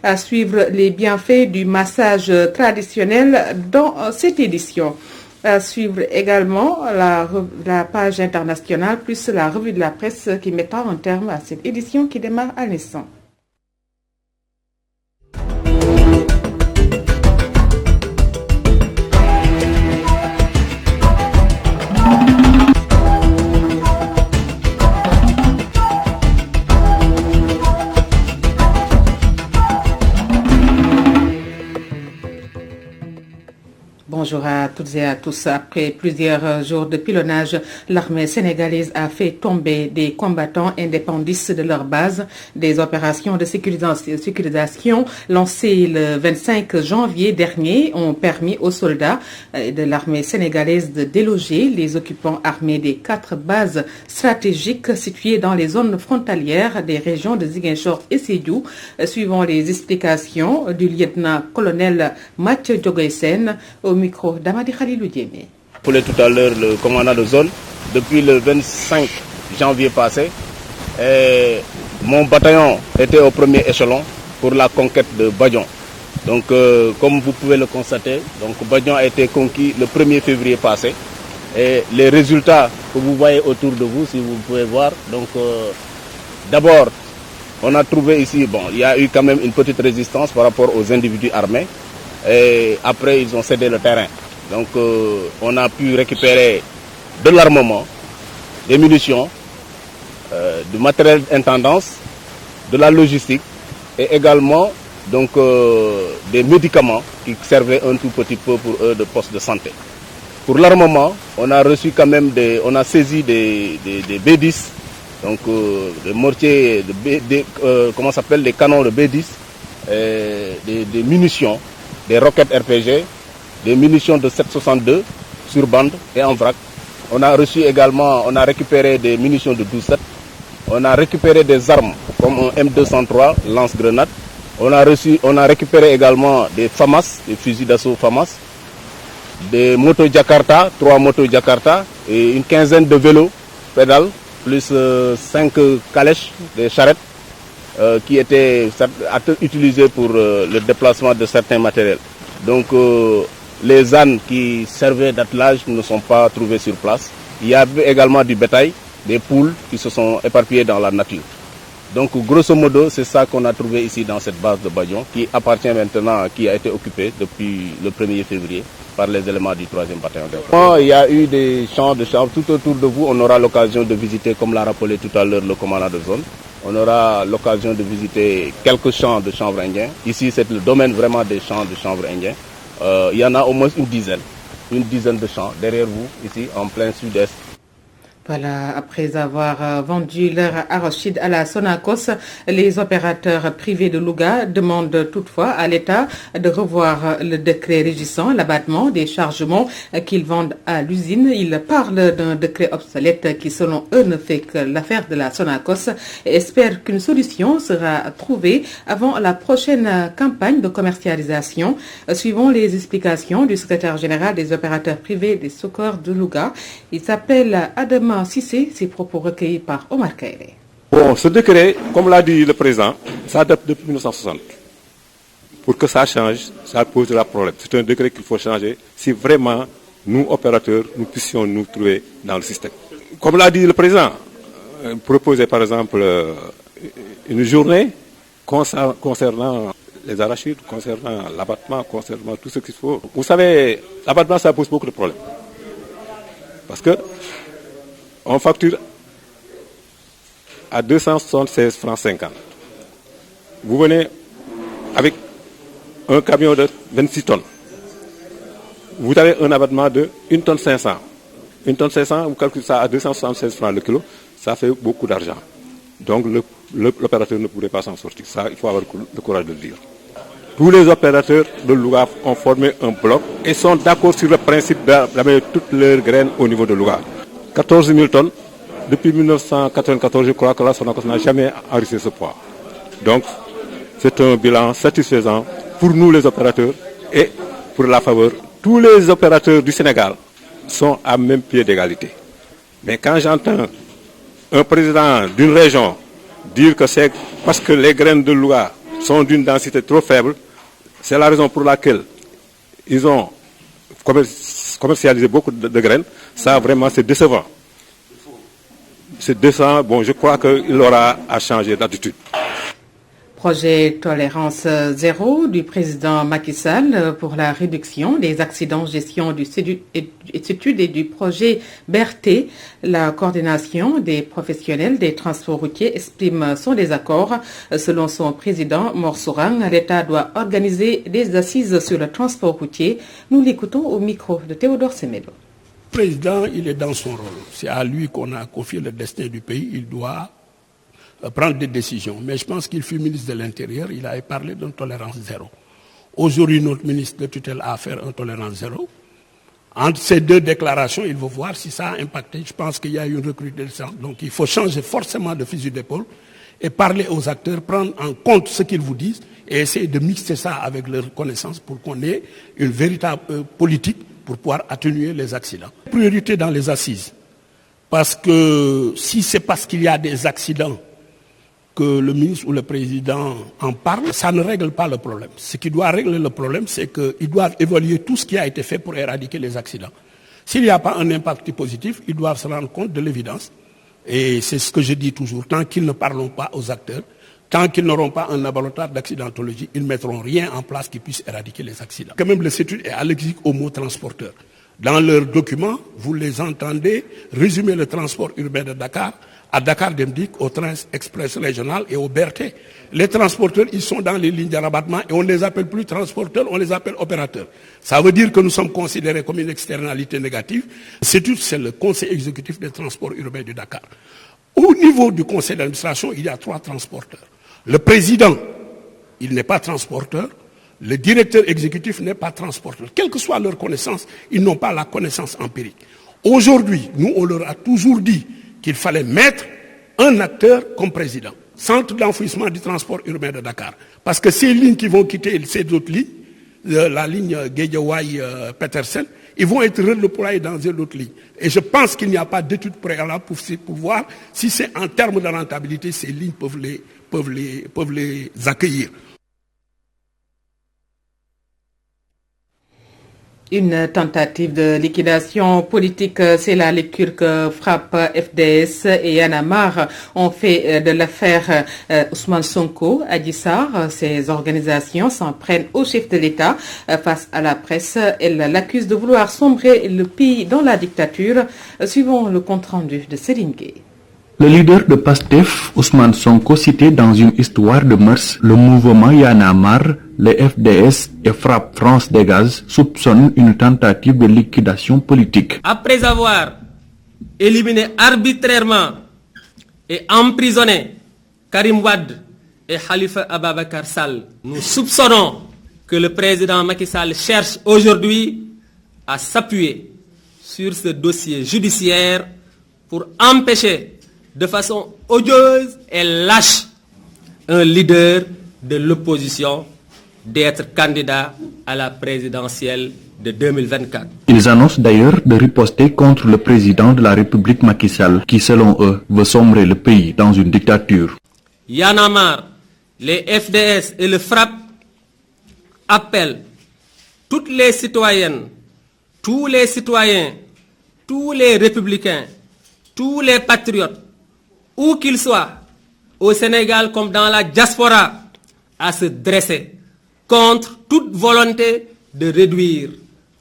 À suivre les bienfaits du massage traditionnel dans cette édition. À suivre également la page internationale plus la revue de la presse qui mettra un terme à cette édition qui démarre à l'instant. Bonjour à toutes et à tous. Après plusieurs jours de pilonnage, l'armée sénégalaise a fait tomber des combattants indépendantistes de leur base. Des opérations de sécurisation lancées le 25 janvier dernier ont permis aux soldats de l'armée sénégalaise de déloger les occupants armés des 4 bases stratégiques situées dans les zones frontalières des régions de Ziguinchor et Sédhiou, suivant les explications du lieutenant-colonel Mathieu Diogoysen au micro d'Amadi Khalilou Diémé. Appelé tout à l'heure le commandant de zone, depuis le 25 janvier passé, mon bataillon était au premier échelon pour la conquête de Badion. Donc comme vous pouvez le constater, Badion a été conquis le 1er février passé. Et les résultats que vous voyez autour de vous, si vous pouvez voir, d'abord on a trouvé ici, il y a eu quand même une petite résistance par rapport aux individus armés. Et après ils ont cédé le terrain. Donc on a pu récupérer de l'armement, des munitions, du matériel d'intendance, de la logistique et également des médicaments qui servaient un tout petit peu pour eux de poste de santé. Pour l'armement, on a reçu quand même on a saisi des B10, des mortiers, des canons de B10, des munitions, des roquettes RPG, des munitions de 7,62 sur bande et en vrac. On a récupéré des munitions de 12,7. On a récupéré des armes comme un M203 lance-grenade. On a récupéré également des FAMAS, des fusils d'assaut FAMAS, des motos Jakarta, 3 motos Jakarta et une quinzaine de vélos pédales, plus 5 calèches, des charrettes qui étaient utilisées pour le déplacement de certains matériels. Donc les ânes qui servaient d'attelage ne sont pas trouvés sur place. Il y a également du bétail, des poules qui se sont éparpillées dans la nature. Donc grosso modo, c'est ça qu'on a trouvé ici dans cette base de Badion qui appartient maintenant, qui a été occupée depuis le 1er février par les éléments du 3e bataillon. Il y a eu des champs de chanvre tout autour de vous. On aura l'occasion de visiter, comme l'a rappelé tout à l'heure le commandant de zone. On aura l'occasion de visiter quelques champs de chanvre indien. Ici, c'est le domaine vraiment des champs de chanvre indien. Il y en a au moins une dizaine de champs derrière vous, ici, en plein sud-est. Voilà, après avoir vendu leur arachide à la Sonacos, les opérateurs privés de Louga demandent toutefois à l'État de revoir le décret régissant l'abattement des chargements qu'ils vendent à l'usine. Ils parlent d'un décret obsolète qui, selon eux, ne fait que l'affaire de la Sonacos et espèrent qu'une solution sera trouvée avant la prochaine campagne de commercialisation. Suivant les explications du secrétaire général des opérateurs privés des secours de Louga, il s'appelle Adama Cissé, ces propos recueillis par Omar Kairé. Bon, ce décret, comme l'a dit le président, ça date depuis 1960. Pour que ça change, ça pose un problème. C'est un décret qu'il faut changer si vraiment nous, opérateurs, nous puissions nous trouver dans le système. Comme l'a dit le président, proposer par exemple une journée concernant les arachides, concernant l'abattement, concernant tout ce qu'il faut. Vous savez, l'abattement, ça pose beaucoup de problèmes. Parce que on facture à 276 francs 50. Vous venez avec un camion de 26 tonnes. Vous avez un abattement de 1 tonne 500. 1 tonne 500, vous calculez ça à 276 francs le kilo, ça fait beaucoup d'argent. Donc l'opérateur ne pourrait pas s'en sortir. Ça, il faut avoir le courage de le dire. Tous les opérateurs de Louga ont formé un bloc et sont d'accord sur le principe d'amener toutes leurs graines au niveau de Louga. 14 000 tonnes. Depuis 1994, je crois que la Sonacos n'a jamais enregistré ce poids. Donc, c'est un bilan satisfaisant pour nous les opérateurs et pour la faveur. Tous les opérateurs du Sénégal sont à même pied d'égalité. Mais quand j'entends un président d'une région dire que c'est parce que les graines de Louga sont d'une densité trop faible. C'est la raison pour laquelle ils ont commercialisé beaucoup de graines. Ça, vraiment, c'est décevant. C'est décevant. Bon, je crois qu'il aura à changer d'attitude. Projet tolérance zéro du président Macky Sall pour la réduction des accidents, gestion du étude et du projet BRT. La coordination des professionnels des transports routiers exprime son désaccord. Selon son président Mor Sourang, l'État doit organiser des assises sur le transport routier. Nous l'écoutons au micro de Théodore Semedo. Le président, il est dans son rôle. C'est à lui qu'on a confié le destin du pays. Il doit prendre des décisions. Mais je pense qu'il fut ministre de l'Intérieur, il avait parlé d'une tolérance zéro. Aujourd'hui, notre ministre de tutelle a fait une tolérance zéro. Entre ces deux déclarations, il faut voir si ça a impacté. Je pense qu'il y a eu une recrudescence. Donc il faut changer forcément de fusil d'épaule et parler aux acteurs, prendre en compte ce qu'ils vous disent et essayer de mixer ça avec leurs connaissances pour qu'on ait une véritable politique pour pouvoir atténuer les accidents. Priorité dans les assises. Parce que si c'est parce qu'il y a des accidents que le ministre ou le président en parle, ça ne règle pas le problème. Ce qui doit régler le problème, c'est qu'ils doivent évaluer tout ce qui a été fait pour éradiquer les accidents. S'il n'y a pas un impact positif, ils doivent se rendre compte de l'évidence. Et c'est ce que je dis toujours, tant qu'ils ne parleront pas aux acteurs, tant qu'ils n'auront pas un laboratoire d'accidentologie, ils ne mettront rien en place qui puisse éradiquer les accidents. Quand même, le CETUD est allergique au mot transporteur. Dans leurs documents, vous les entendez résumer le transport urbain de Dakar à Dakar Demdik, au train express régional et au BRT. Les transporteurs, ils sont dans les lignes de rabattement et on ne les appelle plus transporteurs, on les appelle opérateurs. Ça veut dire que nous sommes considérés comme une externalité négative. C'est le conseil exécutif des transports urbains de Dakar. Au niveau du conseil d'administration, il y a 3 transporteurs. Le président, il n'est pas transporteur. Le directeur exécutif n'est pas transporteur. Quelle que soit leur connaissance, ils n'ont pas la connaissance empirique. Aujourd'hui, nous, on leur a toujours dit qu'il fallait mettre un acteur comme président. Centre d'enfouissement du transport urbain de Dakar. Parce que ces lignes qui vont quitter ces autres lignes, la ligne Guédiawaye-Petersen, ils vont être redéployés dans une autre ligne. Et je pense qu'il n'y a pas d'étude préalable pour voir si c'est en termes de rentabilité, ces lignes peuvent les accueillir. Une tentative de liquidation politique, c'est la lecture que FRAPP, FDS et Y'en a marre ont fait de l'affaire Ousmane Sonko, Adji Sarr. Ces organisations s'en prennent au chef de l'État. Face à la presse, elles l'accusent de vouloir sombrer le pays dans la dictature. Suivons le compte-rendu de Céline Gueye. Le leader de PASTEF, Ousmane Sonko, cité dans une histoire de mœurs, le mouvement Y'en a marre, les FDS et FRAPP France Dégage soupçonnent une tentative de liquidation politique. Après avoir éliminé arbitrairement et emprisonné Karim Wade et Khalifa Ababakar Sall, nous soupçonnons que le président Macky Sall cherche aujourd'hui à s'appuyer sur ce dossier judiciaire pour empêcher de façon odieuse et lâche un leader de l'opposition d'être candidat à la présidentielle de 2024. Ils annoncent d'ailleurs de riposter contre le président de la République Macky Sall, qui selon eux veut sombrer le pays dans une dictature. Y'en a marre, les FDS et le FRAPP appellent toutes les citoyennes, tous les citoyens, tous les républicains, tous les patriotes, où qu'ils soient, au Sénégal comme dans la diaspora, à se dresser contre toute volonté de réduire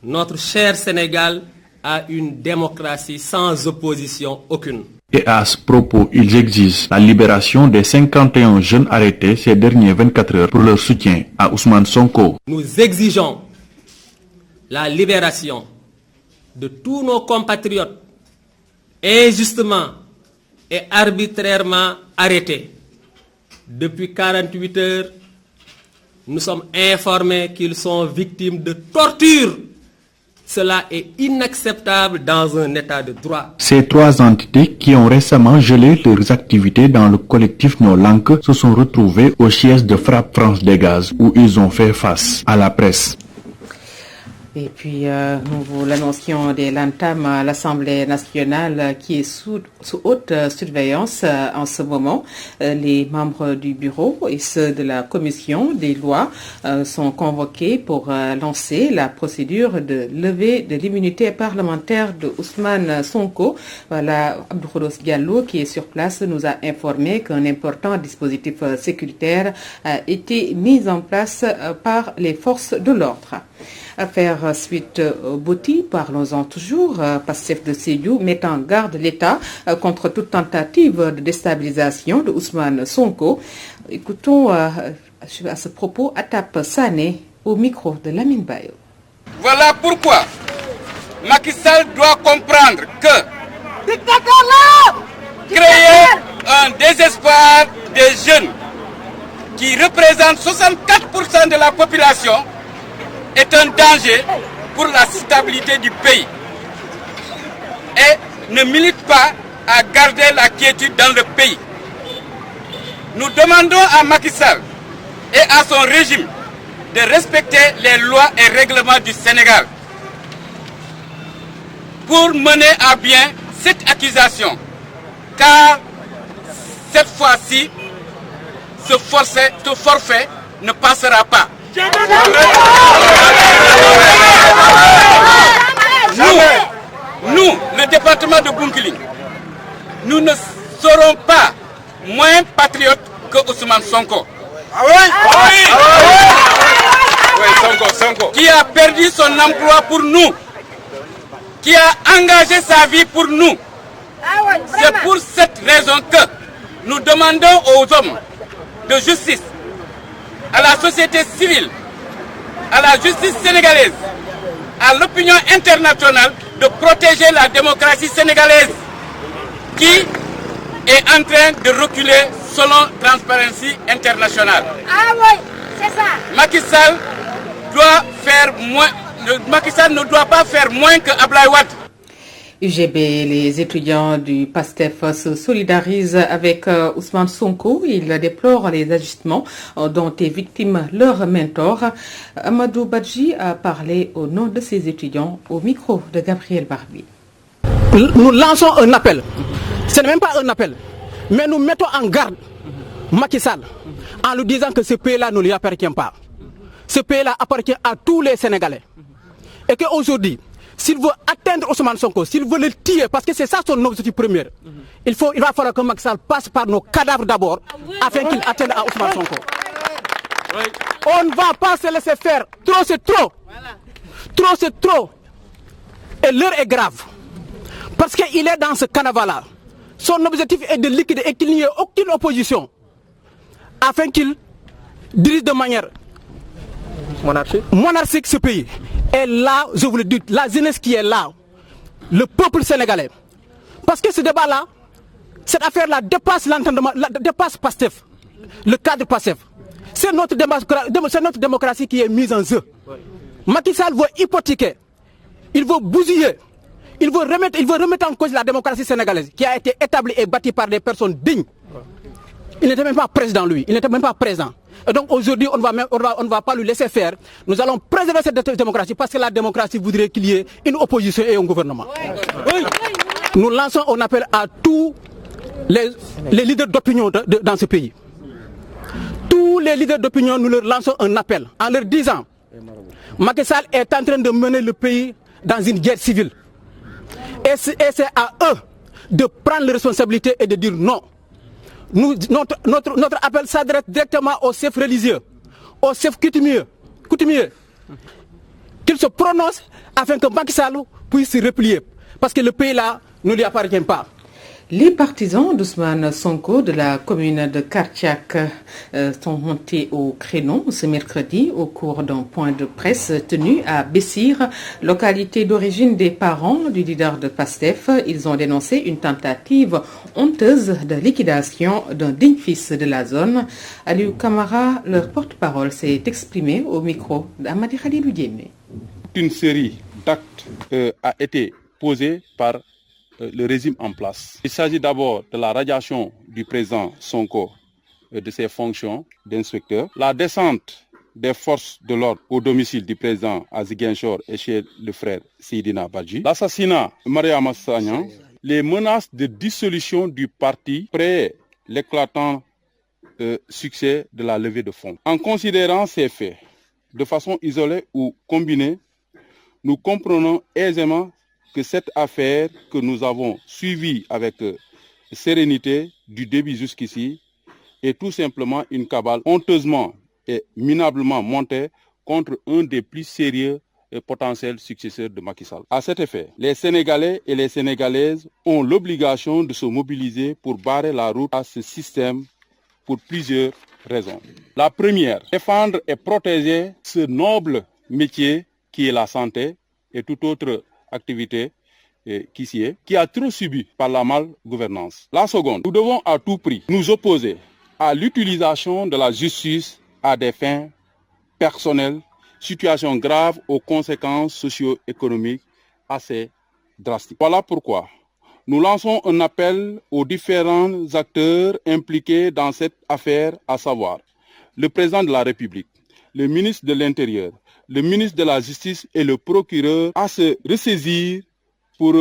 notre cher Sénégal à une démocratie sans opposition aucune. Et à ce propos, ils exigent la libération des 51 jeunes arrêtés ces dernières 24 heures pour leur soutien à Ousmane Sonko. Nous exigeons la libération de tous nos compatriotes injustement et arbitrairement arrêtés. Depuis 48 heures, nous sommes informés qu'ils sont victimes de torture. Cela est inacceptable dans un état de droit. Ces 3 entités qui ont récemment gelé leurs activités dans le collectif No Lank se sont retrouvées au siège de FRAPP France Dégage où ils ont fait face à la presse. Et puis, nous vous l'annoncions dès l'entame à l'Assemblée nationale qui est sous haute surveillance en ce moment. Les membres du bureau et ceux de la commission des lois sont convoqués pour lancer la procédure de levée de l'immunité parlementaire de Ousmane Sonko. Voilà, Abdou Khoudoss Diallo qui est sur place nous a informé qu'un important dispositif sécuritaire a été mis en place par les forces de l'ordre. Affaire suite Boti, parlons-en toujours. Pastef de Sédhiou met en garde l'État contre toute tentative de déstabilisation de Ousmane Sonko. Écoutons à ce propos Atap Sané au micro de Lamine Bayo. Voilà pourquoi Macky Sall doit comprendre que créer un désespoir des jeunes qui représentent 64% de la population est un danger pour la stabilité du pays et ne milite pas à garder la quiétude dans le pays. Nous demandons à Macky Sall et à son régime de respecter les lois et règlements du Sénégal pour mener à bien cette accusation, car cette fois-ci, ce forfait ne passera pas. Nous, le département de Bounkiling, nous ne serons pas moins patriotes que Ousmane Sonko. Sonko. Qui a perdu son emploi pour nous, qui a engagé sa vie pour nous. C'est pour cette raison que nous demandons aux hommes de justice, à la société civile, à la justice sénégalaise, à l'opinion internationale de protéger la démocratie sénégalaise qui est en train de reculer selon Transparency International. C'est ça. Macky Sall ne doit pas faire moins que Abdoulaye Wade. UGB, les étudiants du PASTEF se solidarisent avec Ousmane Sonko. Ils déplorent les agissements dont est victime leur mentor. Amadou Badji a parlé au nom de ces étudiants au micro de Gabriel Barbi. Nous lançons un appel. Ce n'est même pas un appel, mais nous mettons en garde Macky Sall en lui disant que ce pays-là ne lui appartient pas. Ce pays-là appartient à tous les Sénégalais. Et qu'aujourd'hui, s'il veut atteindre Ousmane Sonko, s'il veut le tuer, parce que c'est ça son objectif premier, il va falloir que Macky Sall passe par nos cadavres d'abord, afin qu'il atteigne à Ousmane Sonko. On ne va pas se laisser faire. Trop c'est trop. Trop c'est trop. Et l'heure est grave. Parce qu'il est dans ce carnaval-là. Son objectif est de liquider et qu'il n'y ait aucune opposition, afin qu'il dirige de manière monarchique ce pays. Et là, je vous le dis, la jeunesse qui est là, le peuple sénégalais. Parce que ce débat-là, cette affaire-là dépasse l'entendement, dépasse PASTEF, le cadre PASTEF. C'est notre démocratie qui est mise en jeu. Macky Sall veut hypothéquer, il veut bousiller, il veut remettre en cause la démocratie sénégalaise qui a été établie et bâtie par des personnes dignes. Il n'était même pas président lui, il n'était même pas présent. Et donc aujourd'hui, on ne va pas lui laisser faire. Nous allons préserver cette démocratie parce que la démocratie voudrait qu'il y ait une opposition et un gouvernement. Oui. Nous lançons un appel à tous les leaders d'opinion dans ce pays. Tous les leaders d'opinion, nous leur lançons un appel en leur disant Macky Sall est en train de mener le pays dans une guerre civile. Et c'est à eux de prendre les responsabilités et de dire non. Notre appel s'adresse directement aux chefs religieux, aux chefs coutumiers, qu'ils se prononcent afin que Macky Sall puisse se replier. Parce que le pays là ne lui appartient pas. Les partisans d'Ousmane Sonko de la commune de Kartiak sont montés au créneau ce mercredi au cours d'un point de presse tenu à Bessir, localité d'origine des parents du leader de PASTEF. Ils ont dénoncé une tentative honteuse de liquidation d'un digne fils de la zone. Aliou Kamara, leur porte-parole, s'est exprimé au micro d'Amadi Khalilou Diémé. Une série d'actes a été posée par le régime en place. Il s'agit d'abord de la radiation du président Sonko de ses fonctions d'inspecteur, la descente des forces de l'ordre au domicile du président à Ziguinchor et chez le frère Seydina Badji, l'assassinat de Mariama Sagnan, les menaces de dissolution du parti après l'éclatant succès de la levée de fonds. En considérant ces faits de façon isolée ou combinée, nous comprenons aisément que cette affaire que nous avons suivie avec sérénité du début jusqu'ici est tout simplement une cabale honteusement et minablement montée contre un des plus sérieux et potentiels successeurs de Macky Sall. À cet effet, les Sénégalais et les Sénégalaises ont l'obligation de se mobiliser pour barrer la route à ce système pour plusieurs raisons. La première, défendre et protéger ce noble métier qui est la santé et toute autre activité qui a trop subi par la malgouvernance. La seconde, nous devons à tout prix nous opposer à l'utilisation de la justice à des fins personnelles, situation grave aux conséquences socio-économiques assez drastiques. Voilà pourquoi nous lançons un appel aux différents acteurs impliqués dans cette affaire, à savoir le président de la République, le ministre de l'Intérieur, le ministre de la Justice et le procureur à se ressaisir pour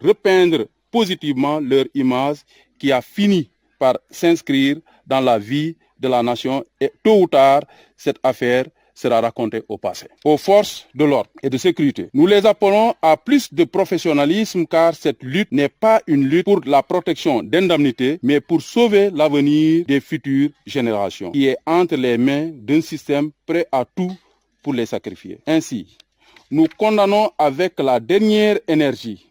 repeindre positivement leur image qui a fini par s'inscrire dans la vie de la nation et tôt ou tard, cette affaire sera racontée au passé. Aux forces de l'ordre et de sécurité, nous les appelons à plus de professionnalisme car cette lutte n'est pas une lutte pour la protection d'indemnités, mais pour sauver l'avenir des futures générations qui est entre les mains d'un système prêt à tout pour les sacrifier. Ainsi, nous condamnons avec la dernière énergie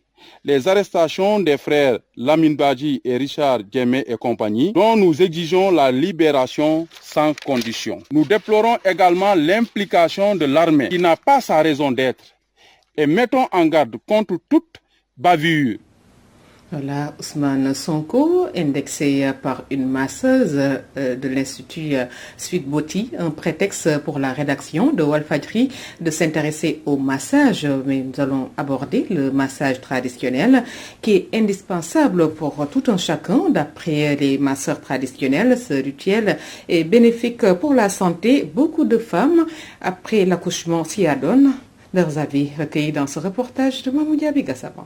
les arrestations des frères Lamine Badji et Richard Djemé et compagnie, dont nous exigeons la libération sans condition. Nous déplorons également l'implication de l'armée qui n'a pas sa raison d'être et mettons en garde contre toute bavure. Voilà, Ousmane Sonko, indexé par une masseuse de l'Institut Sweetbody, un prétexte pour la rédaction de Walfadjri de s'intéresser au massage. Mais nous allons aborder le massage traditionnel qui est indispensable pour tout un chacun. D'après les masseurs traditionnels, ce rituel est bénéfique pour la santé. Beaucoup de femmes, après l'accouchement, s'y adonnent. Leurs avis recueillis dans ce reportage de Mamoudia Bigassaba.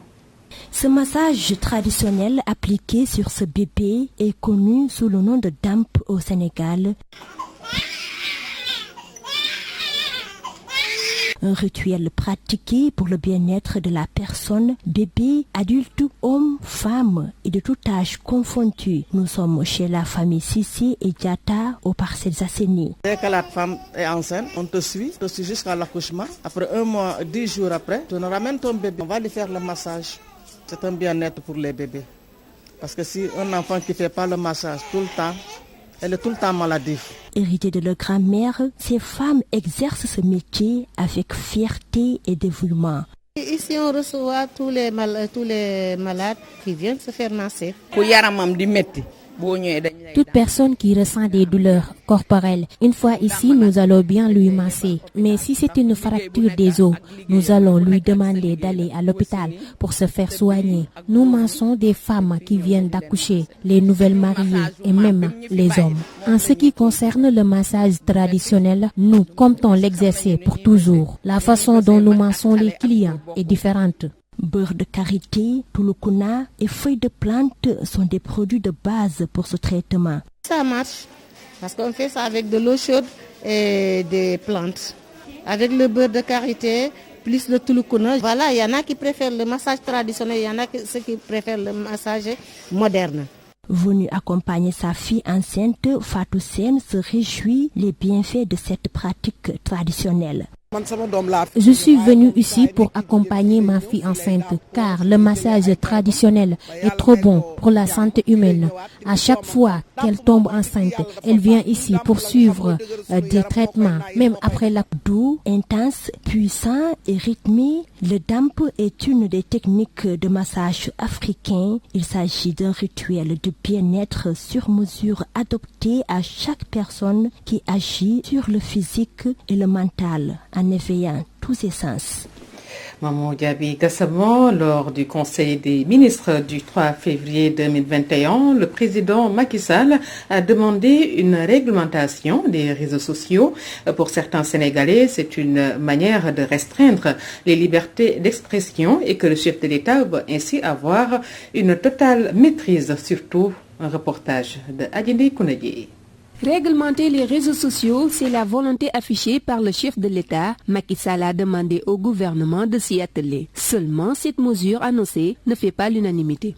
Ce massage traditionnel appliqué sur ce bébé est connu sous le nom de damp au Sénégal. Un rituel pratiqué pour le bien-être de la personne, bébé, adulte, homme, femme et de tout âge confondu. Nous sommes chez la famille Sissi et Diata aux Parcelles Assainies. Dès que la femme est enceinte, on te suit jusqu'à l'accouchement. Après 1 mois, 10 jours après, tu nous ramènes ton bébé. On va lui faire le massage. C'est un bien-être pour les bébés. Parce que si un enfant qui ne fait pas le massage tout le temps, elle est tout le temps maladive. Héritée de leur grand-mère, ces femmes exercent ce métier avec fierté et dévouement. Ici, on reçoit tous les malades qui viennent se faire masser. Toute personne qui ressent des douleurs corporelles, une fois ici, nous allons bien lui masser. Mais si c'est une fracture des os, nous allons lui demander d'aller à l'hôpital pour se faire soigner. Nous massons des femmes qui viennent d'accoucher, les nouvelles mariées et même les hommes. En ce qui concerne le massage traditionnel, nous comptons l'exercer pour toujours. La façon dont nous massons les clients est différente. Beurre de karité, tulukuna et feuilles de plantes sont des produits de base pour ce traitement. Ça marche parce qu'on fait ça avec de l'eau chaude et des plantes. Avec le beurre de karité, plus le tulukuna. Voilà, il y en a qui préfèrent le massage traditionnel, il y en a ceux qui préfèrent le massage moderne. Venu accompagner sa fille enceinte, Fatou Sen se réjouit les bienfaits de cette pratique traditionnelle. Je suis venue ici pour accompagner ma fille enceinte car le massage traditionnel est trop bon pour la santé humaine. À chaque fois qu'elle tombe enceinte, elle vient ici pour suivre des traitements. Même après l'accouchement doux, intense, puissant et rythmé, le damp est une des techniques de massage africain. Il s'agit d'un rituel de bien-être sur mesure adopté à chaque personne qui agit sur le physique et le mental en éveillant tous ses sens. Maman Diaby Gassama, lors du Conseil des ministres du 3 février 2021, le président Macky Sall a demandé une réglementation des réseaux sociaux. Pour certains Sénégalais, c'est une manière de restreindre les libertés d'expression et que le chef de l'État va ainsi avoir une totale maîtrise, surtout un reportage de Adjine Kounaye. Réglementer les réseaux sociaux, c'est la volonté affichée par le chef de l'État. Macky Sall a demandé au gouvernement de s'y atteler. Seulement, cette mesure annoncée ne fait pas l'unanimité.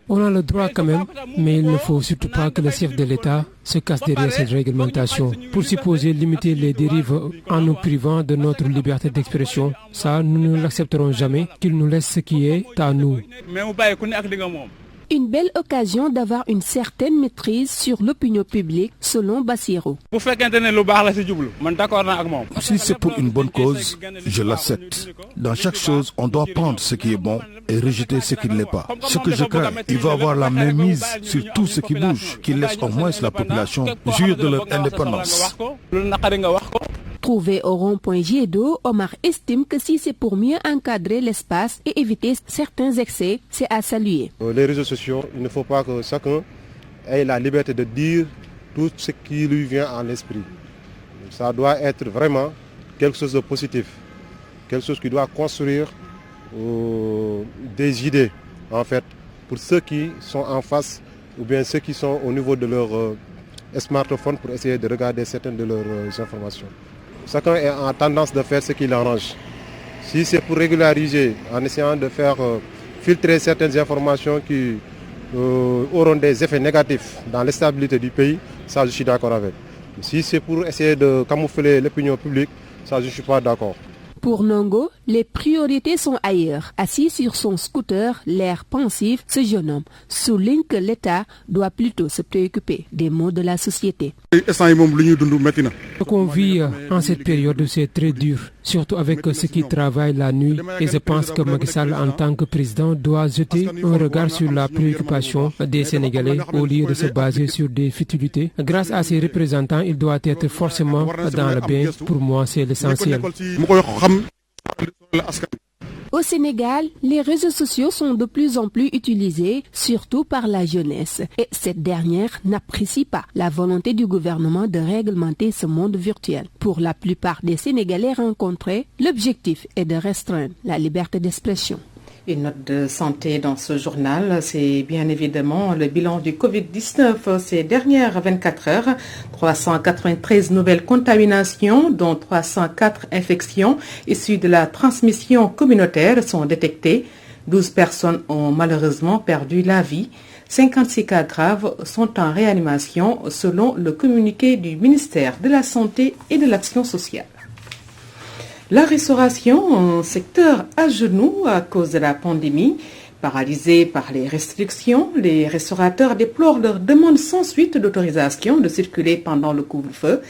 On a le droit quand même, mais il ne faut surtout pas que le chef de l'État se casse derrière cette réglementation pour supposer limiter les dérives en nous privant de notre liberté d'expression. Ça, nous ne l'accepterons jamais, qu'il nous laisse ce qui est à nous. Une belle occasion d'avoir une certaine maîtrise sur l'opinion publique, selon Bassirou. Si c'est pour une bonne cause, je l'accepte. Dans chaque chose, on doit prendre ce qui est bon et rejeter ce qui ne l'est pas. Ce que je crains, il va avoir la même mise sur tout ce qui bouge, qui laisse au moins la population jouir de leur indépendance. Trouvé au rond-point J2, Omar estime que si c'est pour mieux encadrer l'espace et éviter certains excès, c'est à saluer. Les réseaux sociaux, il ne faut pas que chacun ait la liberté de dire tout ce qui lui vient à l'esprit. Ça doit être vraiment quelque chose de positif, quelque chose qui doit construire des idées, en fait, pour ceux qui sont en face ou bien ceux qui sont au niveau de leur smartphone pour essayer de regarder certaines de leurs informations. Chacun est en tendance de faire ce qui l'arrange. Si c'est pour régulariser, en essayant de faire filtrer certaines informations qui auront des effets négatifs dans la stabilité du pays, ça je suis d'accord avec. Si c'est pour essayer de camoufler l'opinion publique, ça je ne suis pas d'accord. Pour Nongo, les priorités sont ailleurs. Assis sur son scooter, l'air pensif, ce jeune homme souligne que l'État doit plutôt se préoccuper des maux de la société. Ce qu'on vit en cette période, c'est très dur, surtout avec ceux qui travaillent la nuit. Et je pense que Macky Sall, en tant que président, doit jeter un regard sur la préoccupation des Sénégalais au lieu de se baser sur des futilités. Grâce à ses représentants, il doit être forcément dans le bain. Pour moi, c'est l'essentiel. Au Sénégal, les réseaux sociaux sont de plus en plus utilisés, surtout par la jeunesse. Et cette dernière n'apprécie pas la volonté du gouvernement de réglementer ce monde virtuel. Pour la plupart des Sénégalais rencontrés, l'objectif est de restreindre la liberté d'expression. Une note de santé dans ce journal, c'est bien évidemment le bilan du Covid-19 ces dernières 24 heures. 393 nouvelles contaminations, dont 304 infections issues de la transmission communautaire sont détectées. 12 personnes ont malheureusement perdu la vie. 56 cas graves sont en réanimation selon le communiqué du ministère de la Santé et de l'Action sociale. La restauration, un secteur à genoux à cause de la pandémie, paralysé par les restrictions, les restaurateurs déplorent leur demande sans suite d'autorisation de circuler pendant le couvre-feu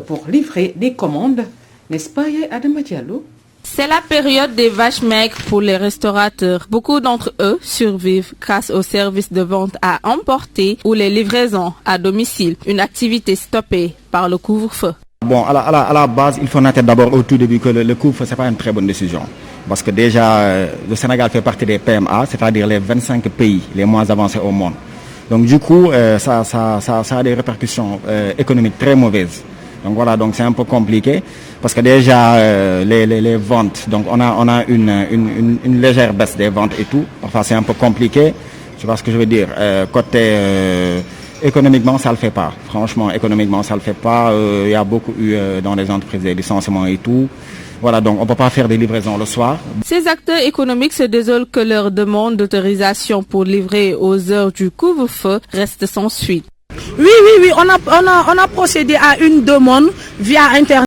pour livrer des commandes. N'est-ce pas, Adama Diallo? C'est la période des vaches maigres pour les restaurateurs. Beaucoup d'entre eux survivent grâce aux services de vente à emporter ou les livraisons à domicile, une activité stoppée par le couvre-feu. Bon, à la base, il faut noter d'abord au tout début que le couvre-feu, ce n'est pas une très bonne décision. Parce que déjà, le Sénégal fait partie des PMA, c'est-à-dire les 25 pays les moins avancés au monde. Donc du coup, ça a des répercussions économiques très mauvaises. Donc voilà, donc c'est un peu compliqué. Parce que déjà, les ventes, donc on a une légère baisse des ventes et tout. Enfin, c'est un peu compliqué. Tu vois ce que je veux dire. Économiquement, ça le fait pas. Franchement, économiquement, ça le fait pas. Il y a beaucoup eu dans les entreprises des licenciements et tout. Voilà, donc on peut pas faire des livraisons le soir. Ces acteurs économiques se désolent que leur demande d'autorisation pour livrer aux heures du couvre-feu reste sans suite. Oui, on a procédé à une demande via Internet.